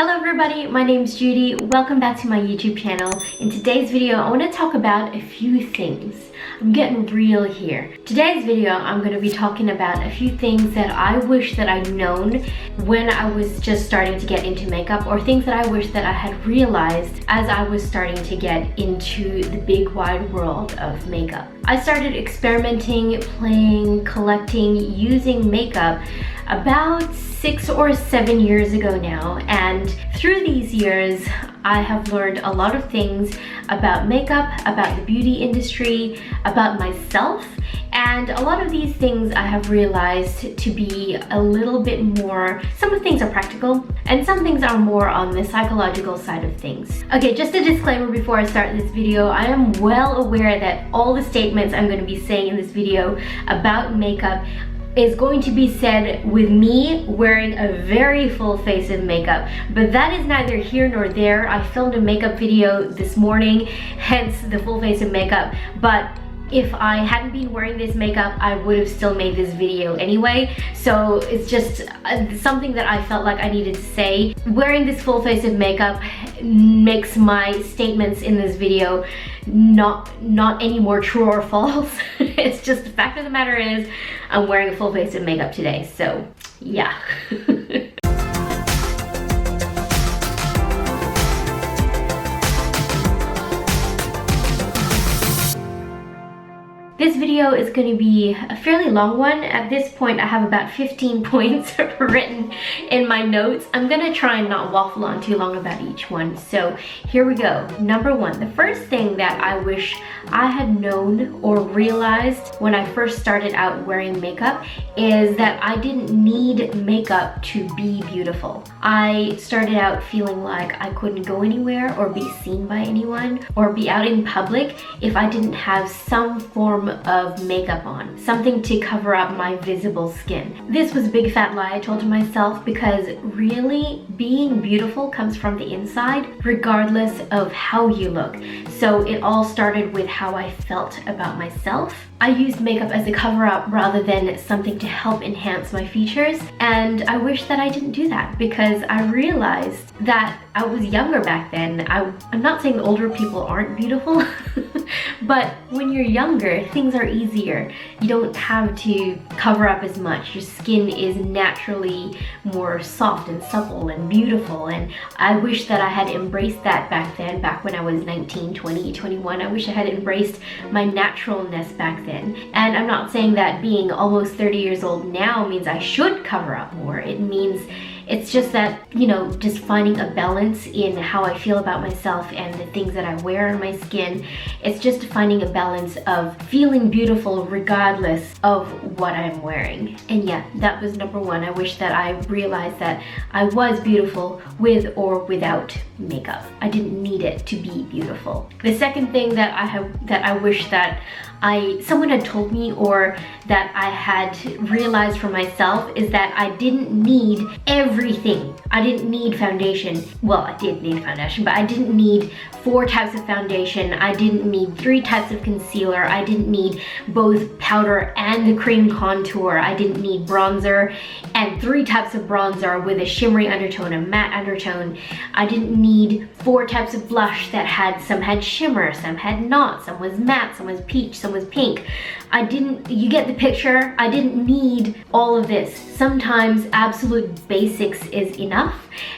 Hello everybody, my name is Judy. Welcome back to my YouTube channel. In today's video, I want to talk about a few things. I'm getting real here. Today's video, I'm going to be talking about a few things that I wish that I'd known when I was just starting to get into makeup, or things that I wish that I had realized as I was starting to get into the big wide world of makeup. I started experimenting, playing, collecting, using makeup about 6 or 7 years ago now, and through these years I have learned a lot of things about makeup, about the beauty industry, about myself, and a lot of these things I have realized to be a little bit more, some of the things are practical and some things are more on the psychological side of things. Okay, just a disclaimer before I start this video, I am well aware that all the statements I'm going to be saying in this video about makeup is going to be said with me wearing a very full face of makeup, but that is neither here nor there. I filmed a makeup video this morning, hence the full face of makeup, but if I hadn't been wearing this makeup, I would have still made this video anyway. So it's just something that I felt like I needed to say. Wearing this full face of makeup makes my statements in this video not any more true or false. It's just the fact of the matter is I'm wearing a full face of makeup today, so yeah. This video is going to be a fairly long one. At this point, I have about 15 points written in my notes. I'm going to try and not waffle on too long about each one. So here we go. Number one, the first thing that I wish I had known or realized when I first started out wearing makeup is that I didn't need makeup to be beautiful. I started out feeling like I couldn't go anywhere or be seen by anyone or be out in public if I didn't have some form of makeup on, something to cover up my visible skin. This was a big fat lie I told to myself, because really being beautiful comes from the inside regardless of how you look. So it all started with how I felt about myself. I used makeup as a cover-up rather than something to help enhance my features, and I wish that I didn't do that, because I realized that I was younger back then. I'm not saying older people aren't beautiful, but when you're younger, things are easier. You don't have to cover up as much. Your skin is naturally more soft and supple and beautiful, and I wish that I had embraced that back then, back when I was 19, 20, 21. I wish I had embraced my naturalness back then. And I'm not saying that being almost 30 years old now means I should cover up more. It means it's just that, you know, just finding a balance in how I feel about myself and the things that I wear on my skin. It's just finding a balance of feeling beautiful regardless of what I'm wearing. And yeah, that was number one. I wish that I realized that I was beautiful with or without makeup. I didn't need it to be beautiful. The second thing that I wish that someone had told me, or that I had realized for myself, is that I didn't need everything. I didn't need foundation. Well, I did need foundation, but I didn't need 4 types of foundation. I didn't need 3 types of concealer. I didn't need both powder and the cream contour. I didn't need bronzer and 3 types of bronzer with a shimmery undertone, a matte undertone. I didn't need 4 types of blush that some had shimmer, some had not, some was matte, some was peach, some was pink. You get the picture. I didn't need all of this. Sometimes absolute basics is enough,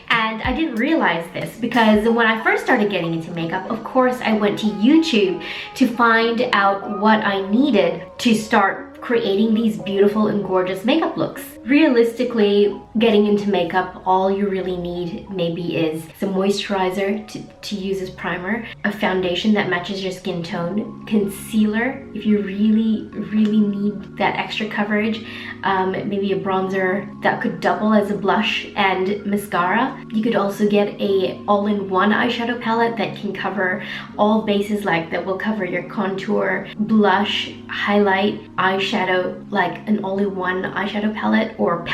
and I didn't realize this, because when I first started getting into makeup, of course I went to YouTube to find out what I needed to start creating these beautiful and gorgeous makeup looks. Realistically, getting into makeup, all you really need maybe is some moisturizer to use as primer, a foundation that matches your skin tone, concealer if you really need that extra coverage, maybe a bronzer that could double as a blush, and mascara. You could also get a all-in-one eyeshadow palette that can cover all bases, like that will cover your contour, blush, highlight, eyeshadow, eyeshadow, like an all-in-one eyeshadow palette or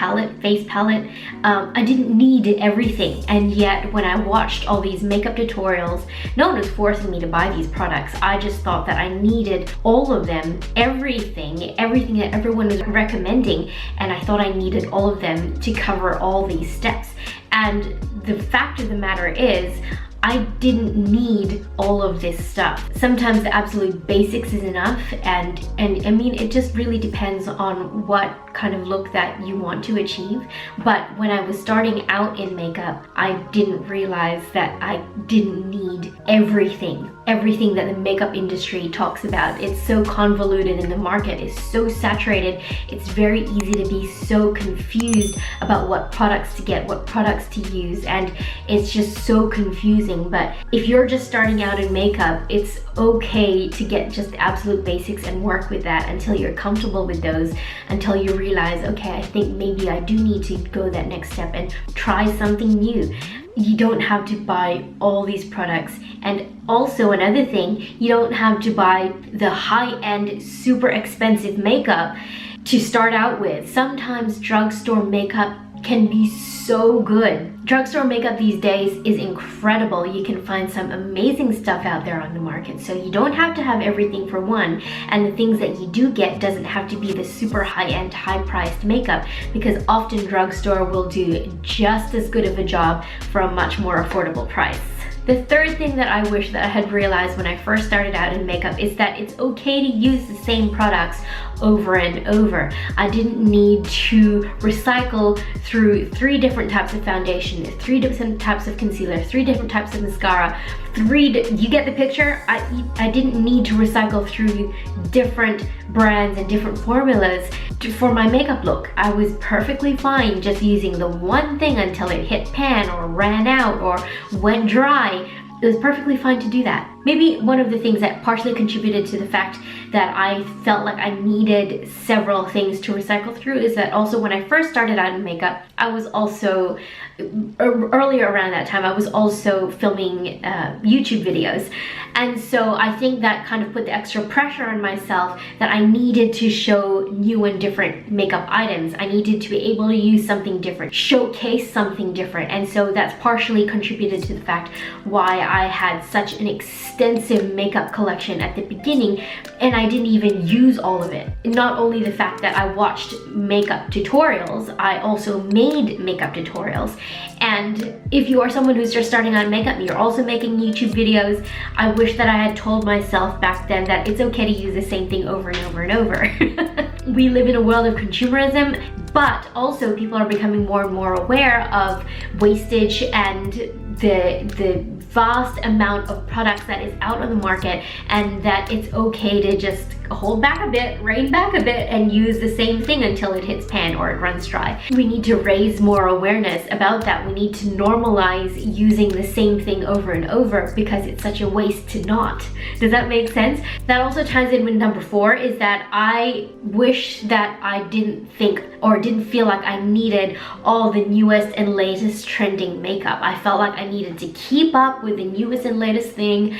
face palette. I didn't need everything, and yet when I watched all these makeup tutorials, no one was forcing me to buy these products. I just thought that I needed all of them, everything that everyone was recommending, and I thought I needed all of them to cover all these steps. And the fact of the matter is, I didn't need all of this stuff. Sometimes the absolute basics is enough, and I mean, it just really depends on what kind of look that you want to achieve. But when I was starting out in makeup, I didn't realize that I didn't need everything that the makeup industry talks about. It's so convoluted, and the market is so saturated. It's very easy to be so confused about what products to get, what products to use, and it's just so confusing. But if you're just starting out in makeup, it's okay to get just the absolute basics and work with that until you're comfortable with those, until you realize, okay, I think maybe I do need to go that next step and try something new. You don't have to buy all these products. And also another thing, you don't have to buy the high-end, super expensive makeup to start out with. Sometimes drugstore makeup can be so good. Drugstore makeup these days is incredible. You can find some amazing stuff out there on the market, so you don't have to have everything for one, and the things that you do get doesn't have to be the super high-end, high-priced makeup, because often drugstore will do just as good of a job for a much more affordable price. The third thing that I wish that I had realized when I first started out in makeup is that it's okay to use the same products over and over. I didn't need to recycle through 3 different types of foundation, 3 different types of concealer, 3 different types of mascara. You get the picture? I didn't need to recycle through different brands and different formulas for my makeup look. I was perfectly fine just using the one thing until it hit pan or ran out or went dry. It was perfectly fine to do that. Maybe one of the things that partially contributed to the fact that I felt like I needed several things to recycle through is that also when I first started out in makeup, I was also, earlier around that time, I was also filming YouTube videos. And so I think that kind of put the extra pressure on myself that I needed to show new and different makeup items. I needed to be able to use something different, showcase something different. And so that's partially contributed to the fact why I had such an extensive makeup collection at the beginning, and I didn't even use all of it. Not only the fact that I watched makeup tutorials, I also made makeup tutorials. And if you are someone who's just starting out in makeup and you're also making YouTube videos, I wish that I had told myself back then that it's okay to use the same thing over and over and over. We live in a world of consumerism, but also people are becoming more and more aware of wastage and the vast amount of products that is out on the market, and that it's okay to just hold back a bit, rein back a bit, and use the same thing until it hits pan or it runs dry. We need to raise more awareness about that. We need to normalize using the same thing over and over because it's such a waste to not. Does that make sense? That also ties in with number 4, is that I wish that I didn't think or didn't feel like I needed all the newest and latest trending makeup. I felt like I needed to keep up with the newest and latest thing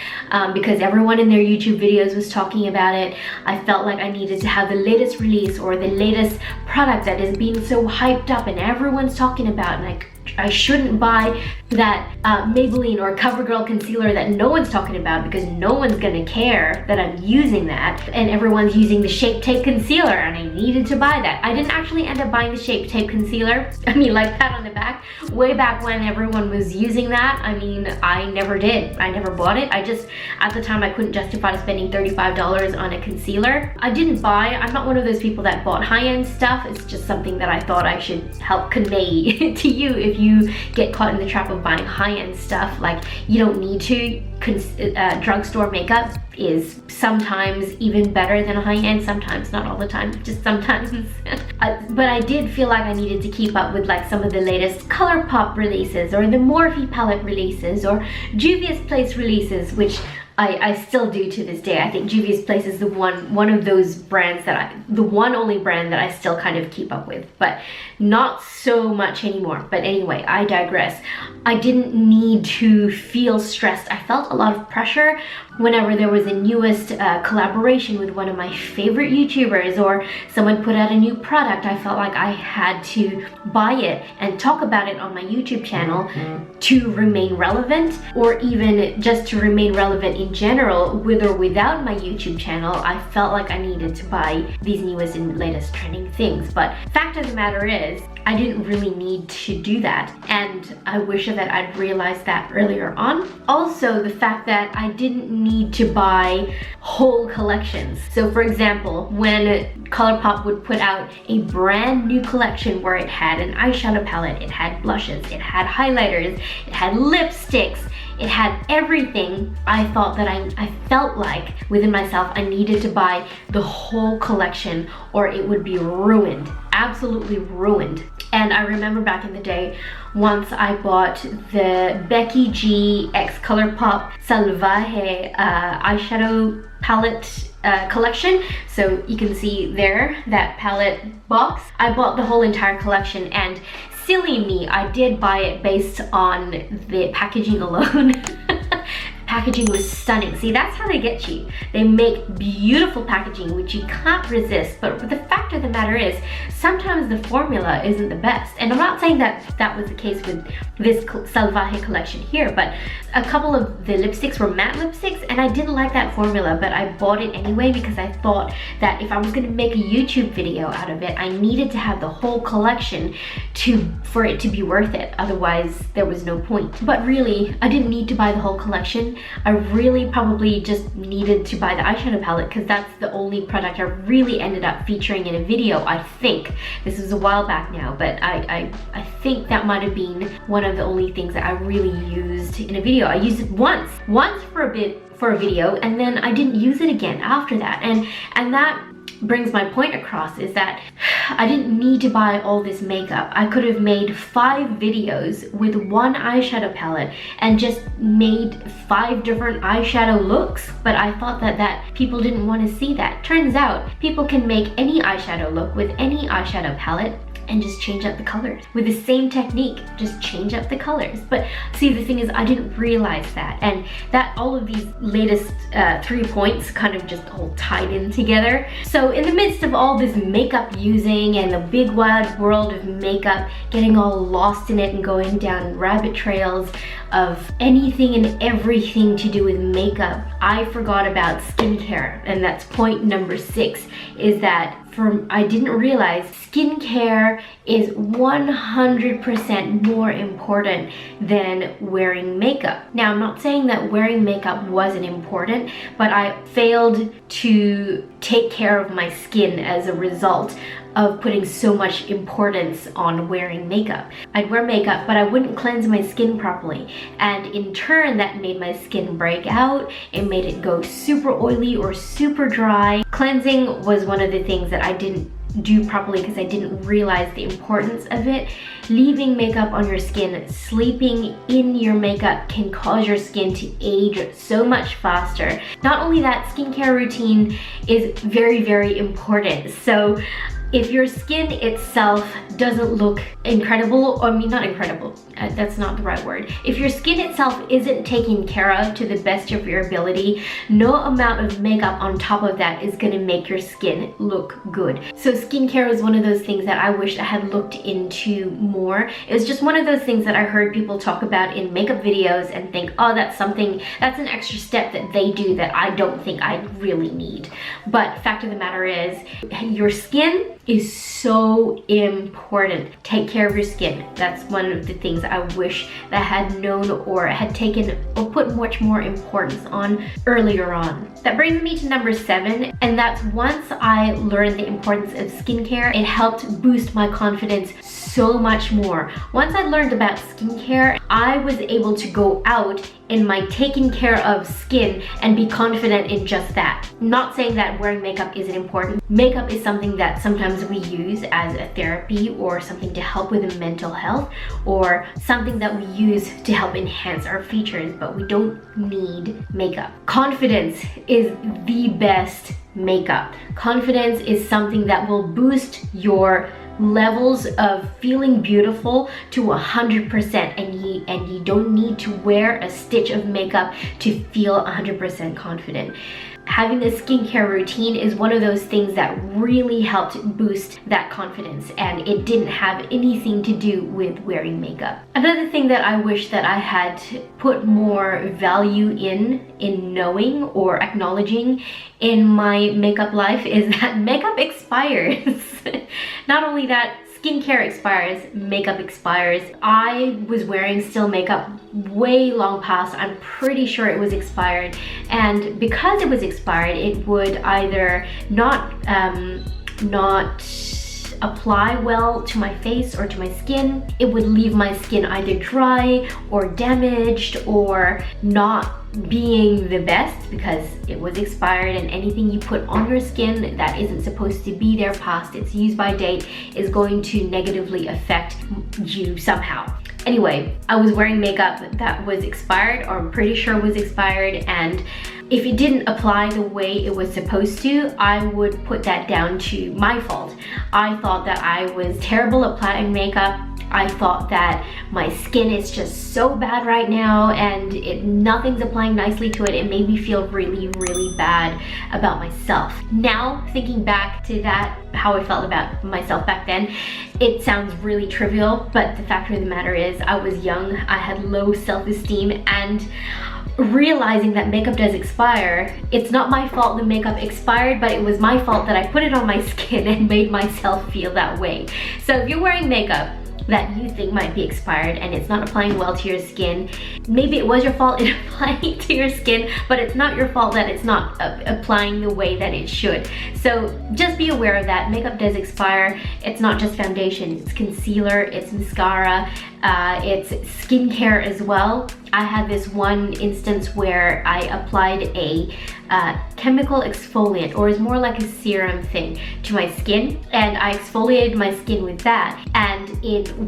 because everyone in their YouTube videos was talking about it. I felt like I needed to have the latest release or the latest product that is being so hyped up and everyone's talking about, and I shouldn't buy that Maybelline or CoverGirl concealer that no one's talking about because no one's gonna care that I'm using that, and everyone's using the Shape Tape concealer and I needed to buy that. I didn't actually end up buying the Shape Tape concealer. I mean, like pat on the back. Way back when everyone was using that, I mean, I never did. I never bought it. I just, at the time, I couldn't justify spending $35 on a concealer. I didn't buy, I'm not one of those people that bought high-end stuff. It's just something that I thought I should help convey to you if you get caught in the trap of buying high-end stuff. Like, you don't need to. Drugstore makeup is sometimes even better than high-end, sometimes, not all the time, just sometimes. But I did feel like I needed to keep up with like some of the latest ColourPop releases or the Morphe palette releases or Juvia's Place releases, which I still do to this day. I think Juvia's Place is the one of those brands that the one only brand that I still kind of keep up with, but not so much anymore. But anyway, I digress. I didn't need to feel stressed. I felt a lot of pressure whenever there was a newest collaboration with one of my favorite YouTubers, or someone put out a new product. I felt like I had to buy it and talk about it on my YouTube channel to remain relevant, or even just to remain relevant in general, with or without my YouTube channel. I felt like I needed to buy these newest and latest trending things. But fact of the matter is, I didn't really need to do that, and I wish that I'd realized that earlier on. Also, the fact that I didn't need to buy whole collections. So for example, when ColourPop would put out a brand new collection where it had an eyeshadow palette, it had blushes, it had highlighters, it had lipsticks, it had everything, I thought that I felt like within myself I needed to buy the whole collection or it would be ruined, absolutely ruined. And I remember back in the day, once I bought the Becky G X ColourPop Salvaje eyeshadow palette collection. So you can see there, that palette box. I bought the whole entire collection, and silly me, I did buy it based on the packaging alone. Packaging was stunning. See, that's how they get you. They make beautiful packaging, which you can't resist. But the fact of the matter is, sometimes the formula isn't the best. And I'm not saying that that was the case with this Salvaje collection here, but a couple of the lipsticks were matte lipsticks, and I didn't like that formula, but I bought it anyway because I thought that if I was gonna make a YouTube video out of it, I needed to have the whole collection for it to be worth it. Otherwise, there was no point. But really, I didn't need to buy the whole collection. I really probably just needed to buy the eyeshadow palette because that's the only product I really ended up featuring in a video, I think. This was a while back now, but I think that might have been one of the only things that I really used in a video. I used it once for a video, and then I didn't use it again after that. And that brings my point across, is that I didn't need to buy all this makeup. I could have made 5 videos with one eyeshadow palette and just made 5 different eyeshadow looks, but I thought that people didn't want to see that. Turns out people can make any eyeshadow look with any eyeshadow palette and just change up the colors. With the same technique, just change up the colors. But see, the thing is, I didn't realize that, and that all of these latest 3 points kind of just all tied in together. So in the midst of all this makeup using and the big wide world of makeup, getting all lost in it and going down rabbit trails of anything and everything to do with makeup, I forgot about skincare. And that's point number 6, is that I didn't realize skincare is 100% more important than wearing makeup. Now, I'm not saying that wearing makeup wasn't important, but I failed to take care of my skin as a result of putting so much importance on wearing makeup. I'd wear makeup, but I wouldn't cleanse my skin properly. And in turn, that made my skin break out. It made it go super oily or super dry. Cleansing was one of the things that I didn't do properly because I didn't realize the importance of it. Leaving makeup on your skin, sleeping in your makeup can cause your skin to age so much faster. Not only that, skincare routine is very, very important. So if your skin itself doesn't look incredible, or I mean, not incredible, that's not the right word. If your skin itself isn't taken care of to the best of your ability, no amount of makeup on top of that is gonna make your skin look good. So skincare is one of those things that I wish I had looked into more. It was just one of those things that I heard people talk about in makeup videos and think, oh, that's an extra step that they do that I don't think I really need. But fact of the matter is, your skin is so important. Take care of your skin. That's one of the things I wish that I had known or had taken or put much more importance on earlier on. That brings me to number 7, and that's once I learned the importance of skincare, it helped boost my confidence so much more. Once I learned about skincare, I was able to go out in my taking care of skin and be confident in just that. Not saying that wearing makeup isn't important. Makeup is something that sometimes we use as a therapy or something to help with mental health or something that we use to help enhance our features, but we don't need makeup. Confidence is the best makeup. Confidence is something that will boost your levels of feeling beautiful to 100%, and you don't need to wear a stitch of makeup to feel 100% confident. Having a skincare routine is one of those things that really helped boost that confidence, and it didn't have anything to do with wearing makeup. Another thing that I wish that I had put more value in knowing or acknowledging in my makeup life is that makeup expires. Not only that, skincare expires, makeup expires. I was wearing still makeup way long past. I'm pretty sure it was expired, and because it was expired, it would either not apply well to my face or to my skin. It would leave my skin either dry or damaged or not being the best because it was expired, and anything you put on your skin that isn't supposed to be there past its use by date is going to negatively affect you somehow. Anyway, I was wearing makeup that was expired, or I'm pretty sure was expired, and if it didn't apply the way it was supposed to, I would put that down to my fault. I thought that I was terrible at applying makeup. I thought that my skin is just so bad right now and nothing's applying nicely to it. It made me feel really, really bad about myself. Now, thinking back to that, how I felt about myself back then, it sounds really trivial, but the fact of the matter is I was young, I had low self-esteem, and realizing that makeup does expire, it's not my fault the makeup expired, but it was my fault that I put it on my skin and made myself feel that way. So if you're wearing makeup that you think might be expired and it's not applying well to your skin, maybe it was your fault in applying to your skin, but it's not your fault that it's not applying the way that it should. So just be aware of that. Makeup does expire. It's not just foundation, it's concealer, it's mascara, it's skincare as well. I had this one instance where I applied a chemical exfoliant, or is more like a serum thing, to my skin, and I exfoliated my skin with that, and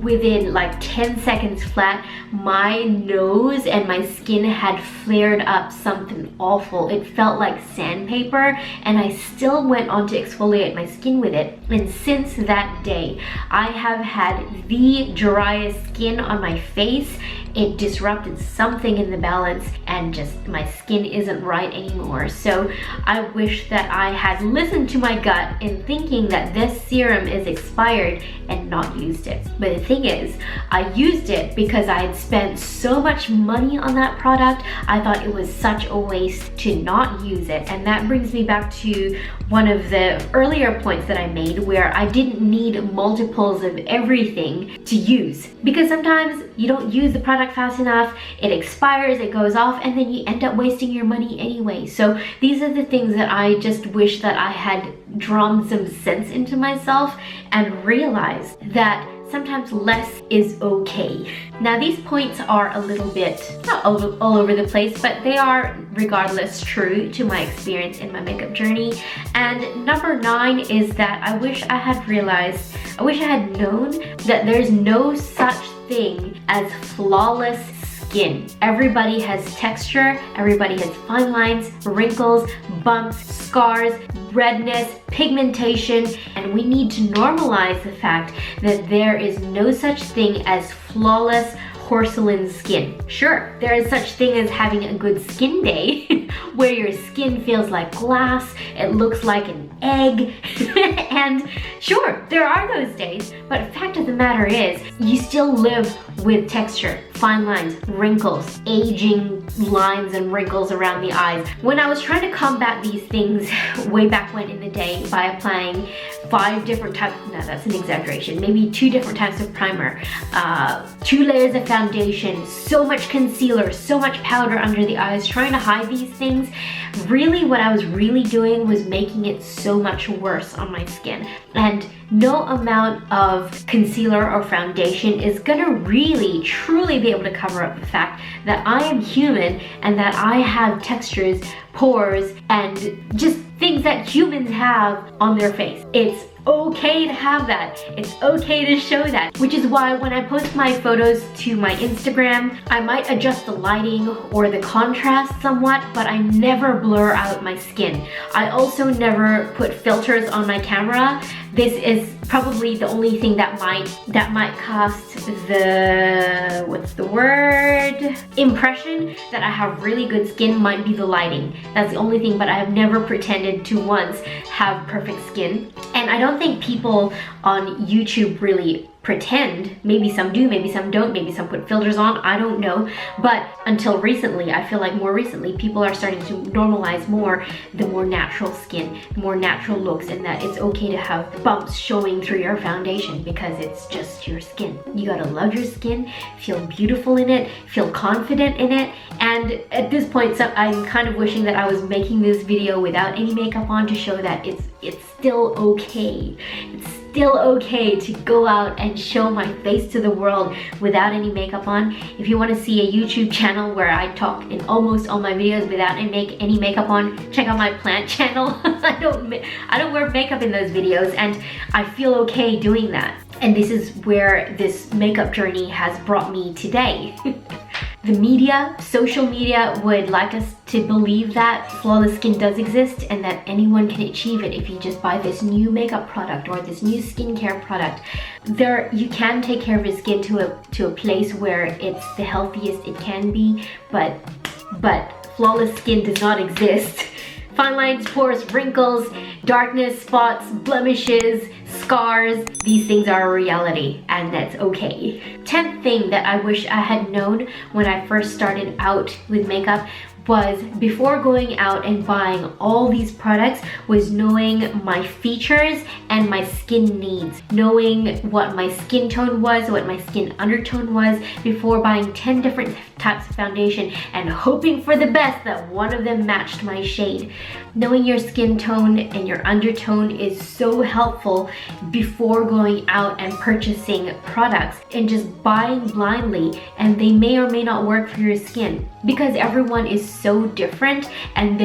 within like 10 seconds flat, my nose and my skin had flared up something awful. It felt like sandpaper, and I still went on to exfoliate my skin with it, and since that day I have had the driest skin on my face. It disrupted something in the balance, and just my skin isn't right anymore. So I wish that I had listened to my gut in thinking that this serum is expired and not used it. But the thing is, I used it because I had spent so much money on that product. I thought it was such a waste to not use it, and that brings me back to one of the earlier points that I made, where I didn't need multiples of everything to use, because sometimes you don't use the product fast enough, it expires, it goes off, and then you end up wasting your money anyway. So these are the things that I just wish that I had drawn some sense into myself and realized that sometimes less is okay. Now these points are a little bit, not all over the place, but they are regardless true to my experience in my makeup journey. And number 9 is that I wish I had realized, I wish I had known that there's no such thing as flawless skin. Everybody has texture, everybody has fine lines, wrinkles, bumps, scars, redness, pigmentation, and we need to normalize the fact that there is no such thing as flawless porcelain skin. Sure, there is such thing as having a good skin day where your skin feels like glass, it looks like an egg, and sure, there are those days, but the fact of the matter is, you still live with texture, fine lines, wrinkles, aging lines and wrinkles around the eyes. When I was trying to combat these things way back when in the day by applying 5 different types, no, that's an exaggeration, maybe 2 different types of primer, 2 layers of foundation, so much concealer, so much powder under the eyes, trying to hide these things, really what I was really doing was making it so much worse on my skin. And no amount of concealer or foundation is gonna really, truly be able to cover up the fact that I am human and that I have textures, pores, and just things that humans have on their face. It's okay to have that. It's okay to show that, which is why when I post my photos to my Instagram, I might adjust the lighting or the contrast somewhat, but I never blur out my skin. I also never put filters on my camera. This is probably the only thing that might cast the, what's the word? Impression that I have really good skin might be the lighting. That's the only thing, but I have never pretended to once have perfect skin. And I don't think people on YouTube really pretend. Maybe some do, maybe some don't, maybe some put filters on, I don't know. But until recently, I feel like more recently, people are starting to normalize more the more natural skin, the more natural looks, and that it's okay to have bumps showing through your foundation because it's just your skin. You gotta love your skin, feel beautiful in it, feel confident in it. And at this point, I'm kind of wishing that I was making this video without any makeup on to show that it's still okay. It's still okay to go out and show my face to the world without any makeup on. If you want to see a YouTube channel where I talk in almost all my videos without any makeup on, check out my plant channel. I don't wear makeup in those videos, and I feel okay doing that. And this is where this makeup journey has brought me today. The media, social media would like us to believe that flawless skin does exist and that anyone can achieve it if you just buy this new makeup product or this new skincare product. You can take care of your skin to a place where it's the healthiest it can be, but flawless skin does not exist. Fine lines, pores, wrinkles, darkness, spots, blemishes, scars, these things are a reality, and that's okay. 10th thing that I wish I had known when I first started out with makeup was, before going out and buying all these products, was knowing my features and my skin needs. Knowing what my skin tone was, what my skin undertone was, before buying 10 different types of foundation and hoping for the best that one of them matched my shade. Knowing your skin tone and your undertone is so helpful before going out and purchasing products and just buying blindly, and they may or may not work for your skin because everyone is so different, and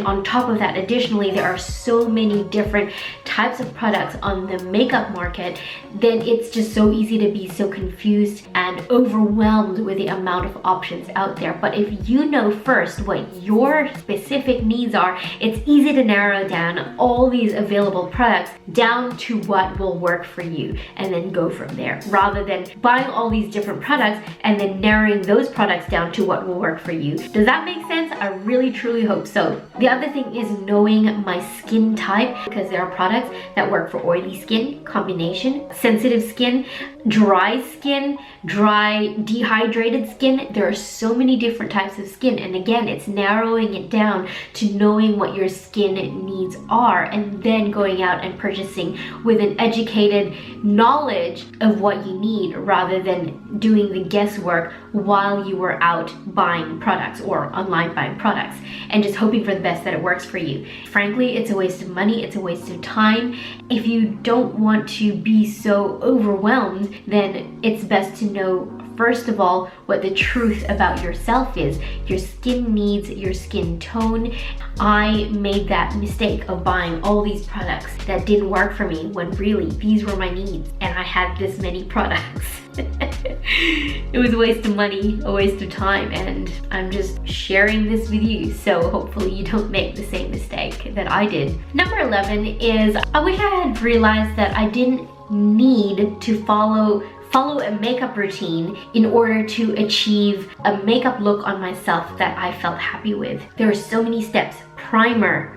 on top of that, additionally, there are so many different types of products on the makeup market. Then it's just so easy to be so confused and overwhelmed with the amount of options out there. But if you know first what your specific needs are, it's easy to narrow down all these available products down to what will work for you and then go from there, rather than buying all these different products and then narrowing those products down to what will work for you. Does that make sense? I really truly hope so. The other thing is knowing my skin type, because there are products that work for oily skin, combination, sensitive skin, dry skin, dry dehydrated skin. There are so many different types of skin, and again, it's narrowing it down to knowing what your skin needs are and then going out and purchasing with an educated knowledge of what you need, rather than doing the guesswork while you were out buying products or online buying products and just hoping for the best that it works for you. Frankly, it's a waste of money, it's a waste of time. If you don't want to be so overwhelmed, then it's best to know, first of all, what the truth about yourself is, your skin needs, your skin tone. I made that mistake of buying all these products that didn't work for me when really these were my needs, and I had this many products. It was a waste of money, a waste of time, and I'm just sharing this with you, so hopefully you don't make the same mistake that I did. Number 11 is, I wish I had realized that I didn't need to follow a makeup routine in order to achieve a makeup look on myself that I felt happy with. There are so many steps. Primer,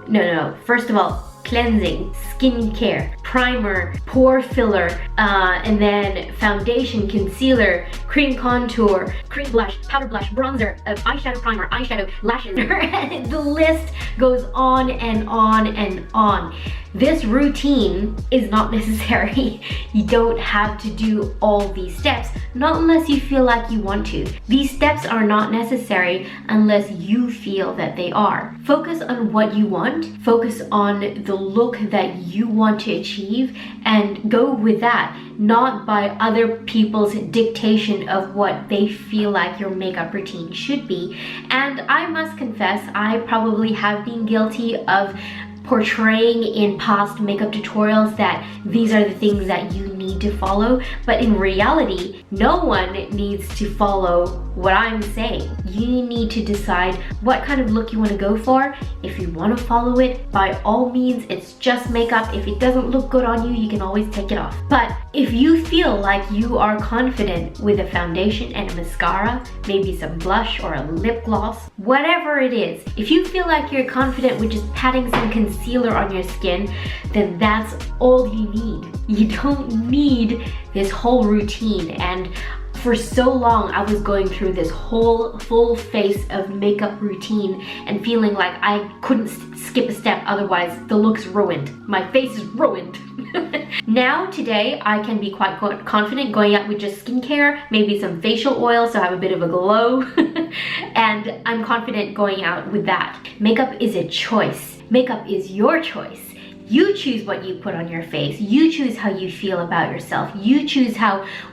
first of all, cleansing, skincare, primer, pore filler, and then foundation, concealer, cream contour, cream blush, powder blush, bronzer, eyeshadow primer, eyeshadow, lashes. The list goes on and on and on. This routine is not necessary. You don't have to do all these steps, not unless you feel like you want to. These steps are not necessary unless you feel that they are. Focus on what you want. Focus on the look that you want to achieve achieve and go with that, not by other people's dictation of what they feel like your makeup routine should be. And I must confess, I probably have been guilty of portraying in past makeup tutorials that these are the things that you need to follow, but in reality, no one needs to follow what I'm saying. You need to decide what kind of look you want to go for. If you want to follow it, by all means, it's just makeup. If it doesn't look good on you, you can always take it off. But if you feel like you are confident with a foundation and a mascara, maybe some blush or a lip gloss, whatever it is, if you feel like you're confident with just patting some concealer on your skin, then that's all you need. You don't need this whole routine. And for so long, I was going through this whole full face of makeup routine and feeling like I couldn't skip a step, otherwise the look's ruined. My face is ruined. Now, today, I can be quite confident going out with just skincare, maybe some facial oil so I have a bit of a glow, and I'm confident going out with that. Makeup is a choice. Makeup is your choice. You choose what you put on your face. You choose how you feel about yourself. You choose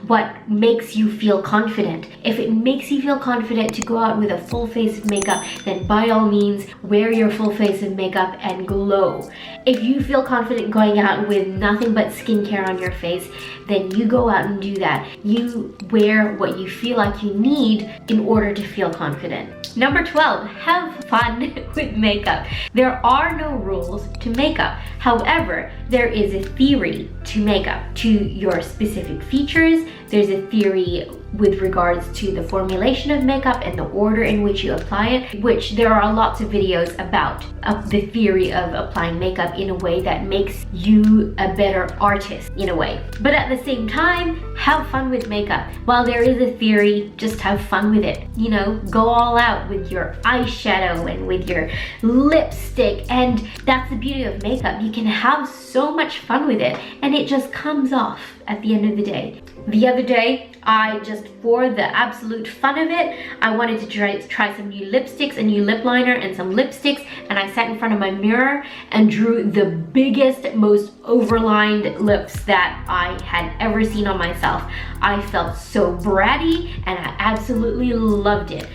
what makes you feel confident. If it makes you feel confident to go out with a full face of makeup, then by all means, wear your full face of makeup and glow. If you feel confident going out with nothing but skincare on your face, then you go out and do that. You wear what you feel like you need in order to feel confident. Number 12, have fun with makeup. There are no rules to makeup. However, there is a theory to makeup, to your specific features. There's a theory with regards to the formulation of makeup and the order in which you apply it, which there are lots of videos about the theory of applying makeup in a way that makes you a better artist in a way. But at the same time, have fun with makeup. While there is a theory, just have fun with it. You know, go all out with your eyeshadow and with your lipstick, and that's the beauty of makeup. You can have so much fun with it and it just comes off at the end of the day. The other day, I just, for the absolute fun of it, I wanted to try some new lipsticks, a new lip liner and some lipsticks, and I sat in front of my mirror and drew the biggest, most overlined lips that I had ever seen on myself. I felt so bratty and I absolutely loved it.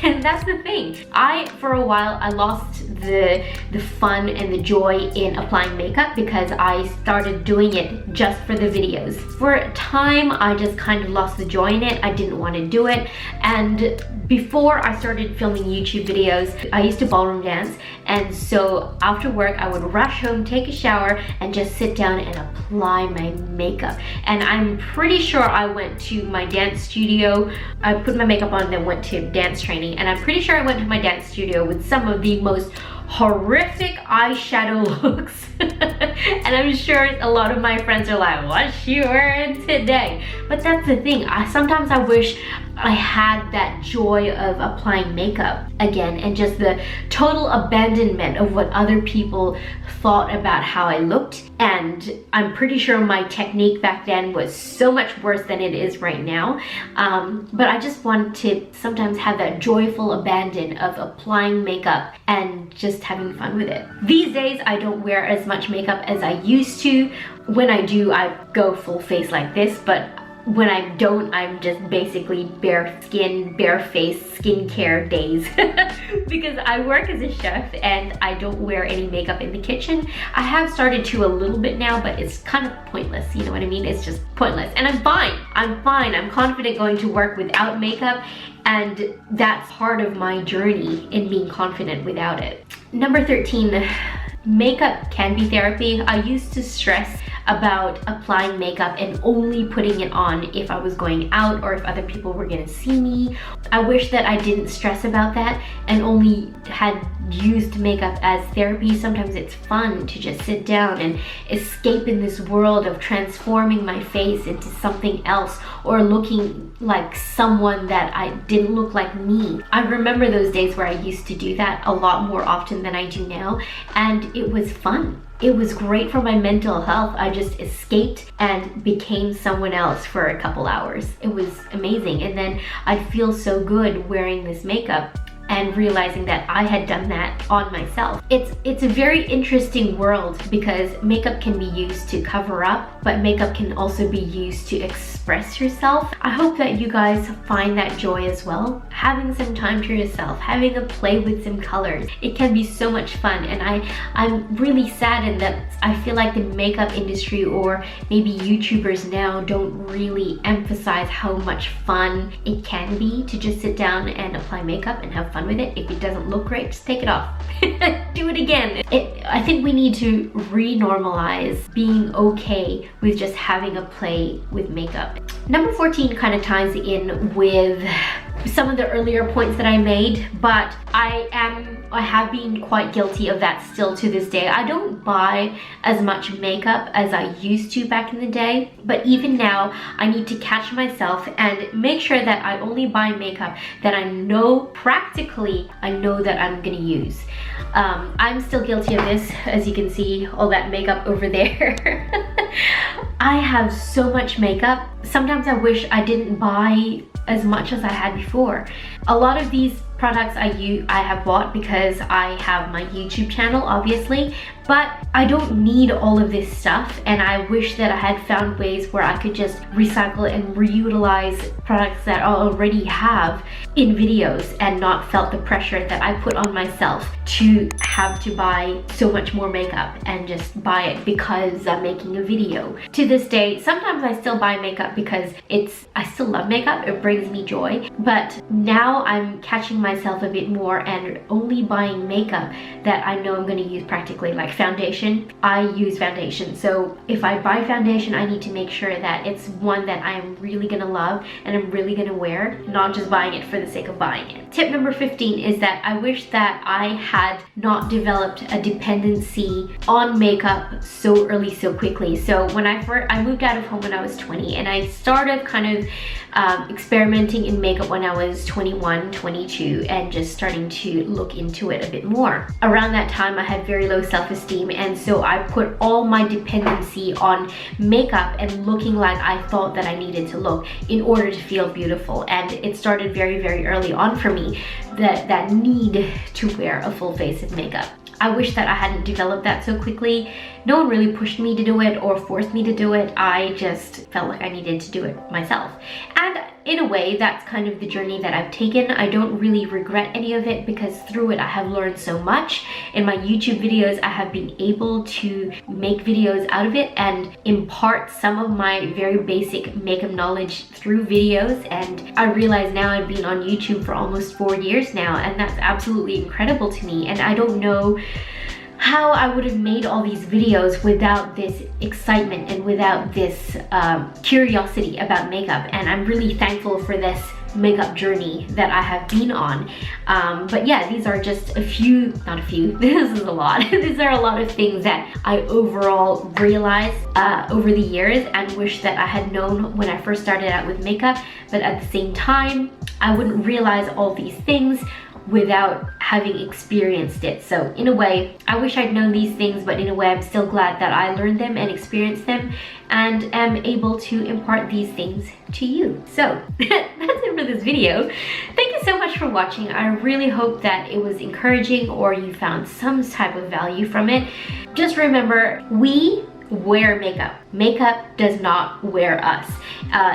And that's the thing. For a while, I lost the fun and the joy in applying makeup because I started doing it just for the videos. For a time, I just kind of lost the joy in it. I didn't want to do it. And before I started filming YouTube videos, I used to ballroom dance. And so after work, I would rush home, take a shower, and just sit down and apply my makeup. And I'm pretty sure I went to my dance studio. I put my makeup on, then went to dance training. And I'm pretty sure I went to my dance studio with some of the most horrific eyeshadow looks. And I'm sure a lot of my friends are like, what's she wearing today? But that's the thing. Sometimes I wish I had that joy of applying makeup again, and just the total abandonment of what other people thought about how I looked. And I'm pretty sure my technique back then was so much worse than it is right now. But I just want to sometimes have that joyful abandon of applying makeup and just having fun with it. These days, I don't wear as much makeup as I used to. When I do, I go full face like this, but when I don't, I'm just basically bare skin, bare face, skincare days. Because I work as a chef and I don't wear any makeup in the kitchen. I have started to a little bit now, but it's kind of pointless, you know what I mean? It's just pointless. And I'm fine. I'm fine. I'm confident going to work without makeup, and that's part of my journey in being confident without it. Number 13, makeup can be therapy. I used to stress about applying makeup and only putting it on if I was going out or if other people were gonna see me. I wish that I didn't stress about that and only had used makeup as therapy. Sometimes it's fun to just sit down and escape in this world of transforming my face into something else or looking like someone that I didn't look like me. I remember those days where I used to do that a lot more often than I do now, and it was fun. It was great for my mental health. I just escaped and became someone else for a couple hours. It was amazing. And then I'd feel so good wearing this makeup. and realizing that I had done that on myself. It's a very interesting world because makeup can be used to cover up, but makeup can also be used to express yourself. I hope that you guys find that joy as well. Having some time to yourself, having a play with some colors, it can be so much fun. And I'm really saddened that I feel like the makeup industry or maybe YouTubers now don't really emphasize how much fun it can be to just sit down and apply makeup and have fun with it. If it doesn't look great, just take it off. Do it again. I think we need to re-normalize being okay with just having a play with makeup. Number 14 kind of ties in with some of the earlier points that I made, but I have been quite guilty of that still to this day. I don't buy as much makeup as I used to back in the day, but even now I need to catch myself and make sure that I only buy makeup that I know practically that I'm gonna use. I'm still guilty of this. As you can see, all that makeup over there. I have so much makeup. Sometimes I wish I didn't buy as much as I had before. A lot of these products I have bought because I have my YouTube channel, obviously, but I don't need all of this stuff, and I wish that I had found ways where I could just recycle and reutilize products that I already have in videos and not felt the pressure that I put on myself to have to buy so much more makeup and just buy it because I'm making a video. To this day, sometimes I still buy makeup because I still love makeup, it brings me joy, but now I'm catching myself a bit more and only buying makeup that I know I'm going to use practically. Like foundation, I use foundation, so if I buy foundation, I need to make sure that it's one that I am really gonna love and I'm really gonna wear, not just buying it for the sake of buying it. Tip number 15 is that I wish that I had not developed a dependency on makeup so early, so quickly. So when I moved out of home when I was 20, and I started kind of experimenting in makeup when I was 21, 22, and just starting to look into it a bit more. Around that time, I had very low self-esteem, and so I put all my dependency on makeup and looking like I thought that I needed to look in order to feel beautiful. And it started very, very early on for me, that need to wear a full face of makeup. I wish that I hadn't developed that so quickly. No one really pushed me to do it or forced me to do it. I just felt like I needed to do it myself. And in a way, that's kind of the journey that I've taken. I don't really regret any of it because through it I have learned so much. In my YouTube videos, I have been able to make videos out of it and impart some of my very basic makeup knowledge through videos. And I realize now I've been on YouTube for almost 4 years now, and that's absolutely incredible to me. And I don't know how I would have made all these videos without this excitement and without this curiosity about makeup. And I'm really thankful for this makeup journey that I have been on. But yeah, these are just this is a lot. These are a lot of things that I overall realized over the years and wish that I had known when I first started out with makeup. But at the same time, I wouldn't realize all these things without having experienced it. So in a way, I wish I'd known these things, but in a way I'm still glad that I learned them and experienced them and am able to impart these things to you. So that's it for this video. Thank you so much for watching. I really hope that it was encouraging or you found some type of value from it. Just remember, we wear makeup. Makeup does not wear us.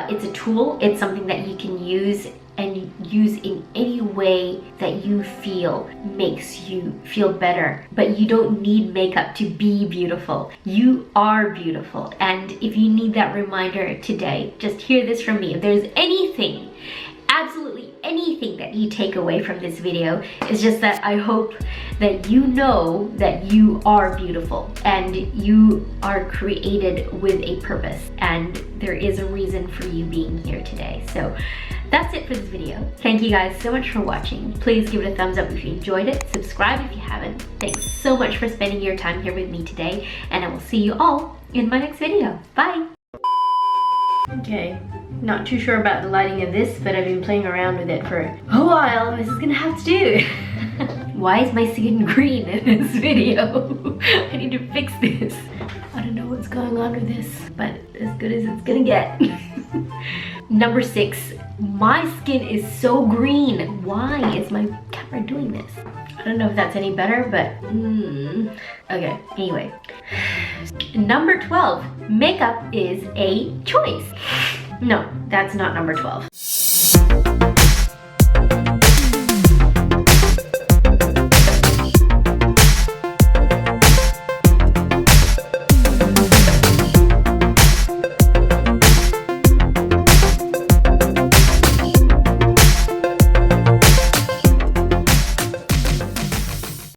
It's a tool. It's something that you can use in any way that you feel makes you feel better. But you don't need makeup to be beautiful. You are beautiful. And if you need that reminder today, just hear this from me. If there's anything, absolutely anything that you take away from this video, it's just that I hope that you know that you are beautiful and you are created with a purpose, and there is a reason for you being here today. So that's it for this video. Thank you guys so much for watching. Please give it a thumbs up if you enjoyed it. Subscribe if you haven't. Thanks so much for spending your time here with me today, and I will see you all in my next video. Bye! Okay, not too sure about the lighting of this, but I've been playing around with it for a while. This is gonna have to do. Why is my skin green in this video? I need to fix this. I don't know what's going on with this, but as good as it's gonna get. Number 6, my skin is so green. Why is my camera try doing this. I don't know if that's any better, but okay, anyway. Number 12, makeup is a choice. No, that's not number 12.